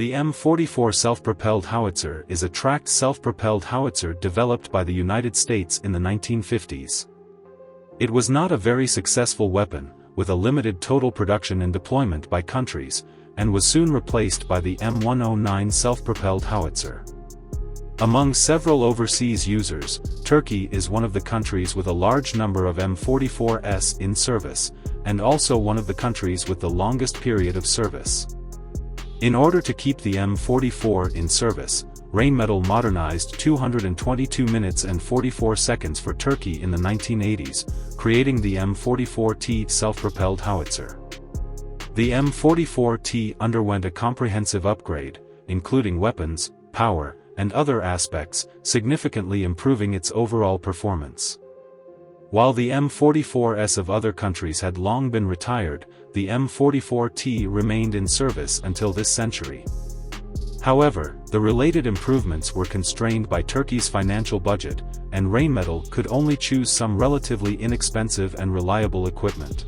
The M44 self-propelled howitzer is a tracked self-propelled howitzer developed by the United States in the 1950s. It was not a very successful weapon, with a limited total production and deployment by countries, and was soon replaced by the M109 self-propelled howitzer. Among several overseas users, Turkey is one of the countries with a large number of M44s in service, and also one of the countries with the longest period of service. In order to keep the M44 in service, Rheinmetall modernized 222 minutes and 44 seconds for Turkey in the 1980s, creating the M44T self-propelled howitzer. The M44T underwent a comprehensive upgrade, including weapons, power, and other aspects, significantly improving its overall performance. While the M44s of other countries had long been retired, the M44T remained in service until this century. However, the related improvements were constrained by Turkey's financial budget, and Rheinmetall could only choose some relatively inexpensive and reliable equipment.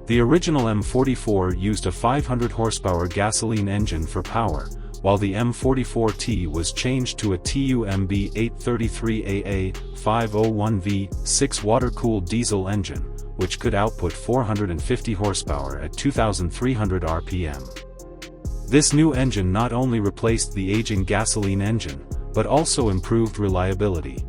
The original M44 used a 500 horsepower gasoline engine for power, while the M44T was changed to a TUMB 833AA 501V6 water-cooled diesel engine, which could output 450 horsepower at 2,300 RPM. This new engine not only replaced the aging gasoline engine, but also improved reliability.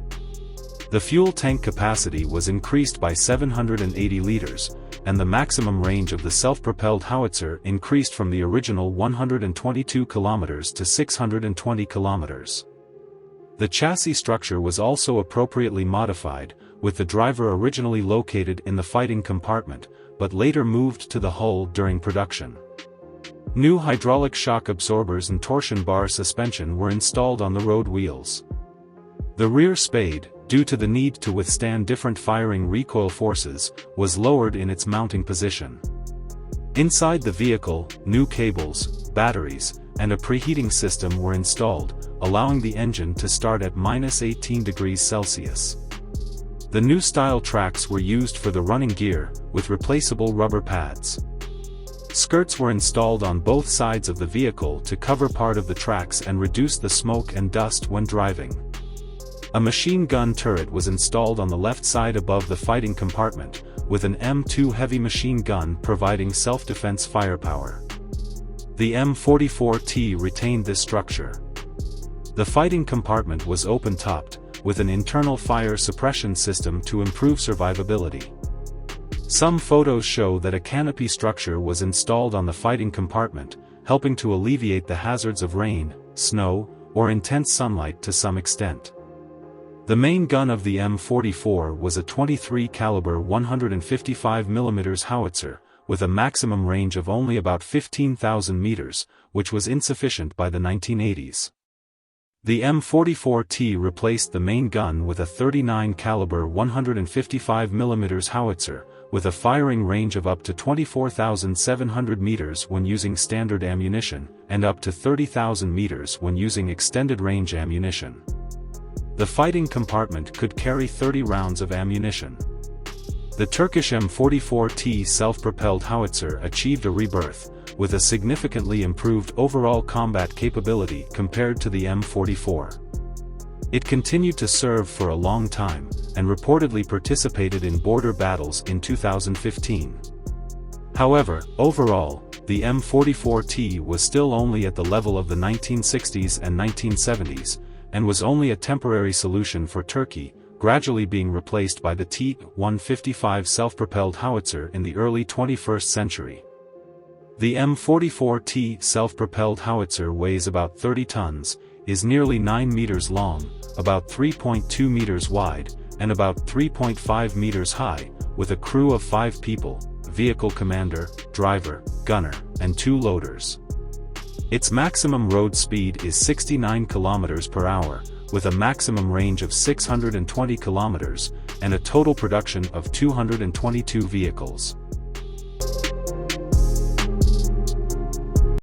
The fuel tank capacity was increased by 780 liters, and the maximum range of the self-propelled howitzer increased from the original 122 kilometers to 620 kilometers. The chassis structure was also appropriately modified, with the driver originally located in the fighting compartment, but later moved to the hull during production. New hydraulic shock absorbers and torsion bar suspension were installed on the road wheels. The rear spade, due to the need to withstand different firing recoil forces, was lowered in its mounting position. Inside the vehicle, new cables, batteries, and a preheating system were installed, allowing the engine to start at -18 degrees Celsius. The new style tracks were used for the running gear, with replaceable rubber pads. Skirts were installed on both sides of the vehicle to cover part of the tracks and reduce the smoke and dust when driving. A machine gun turret was installed on the left side above the fighting compartment, with an M2 heavy machine gun providing self-defense firepower. The M44T retained this structure. The fighting compartment was open-topped, with an internal fire suppression system to improve survivability. Some photos show that a canopy structure was installed on the fighting compartment, helping to alleviate the hazards of rain, snow, or intense sunlight to some extent. The main gun of the M44 was a 23 caliber 155 mm howitzer, with a maximum range of only about 15,000 meters, which was insufficient by the 1980s. The M44T replaced the main gun with a 39 caliber 155 mm howitzer, with a firing range of up to 24,700 meters when using standard ammunition, and up to 30,000 meters when using extended range ammunition. The fighting compartment could carry 30 rounds of ammunition. The Turkish M44T self-propelled howitzer achieved a rebirth, with a significantly improved overall combat capability compared to the M44. It continued to serve for a long time, and reportedly participated in border battles in 2015. However, overall, the M44T was still only at the level of the 1960s and 1970s, and was only a temporary solution for Turkey, gradually being replaced by the T-155 self-propelled howitzer in the early 21st century. The M44T self-propelled howitzer weighs about 30 tons, is nearly 9 meters long, about 3.2 meters wide, and about 3.5 meters high, with a crew of 5 people, vehicle commander, driver, gunner, and 2 loaders. Its maximum road speed is 69 km per hour, with a maximum range of 620 km, and a total production of 222 vehicles.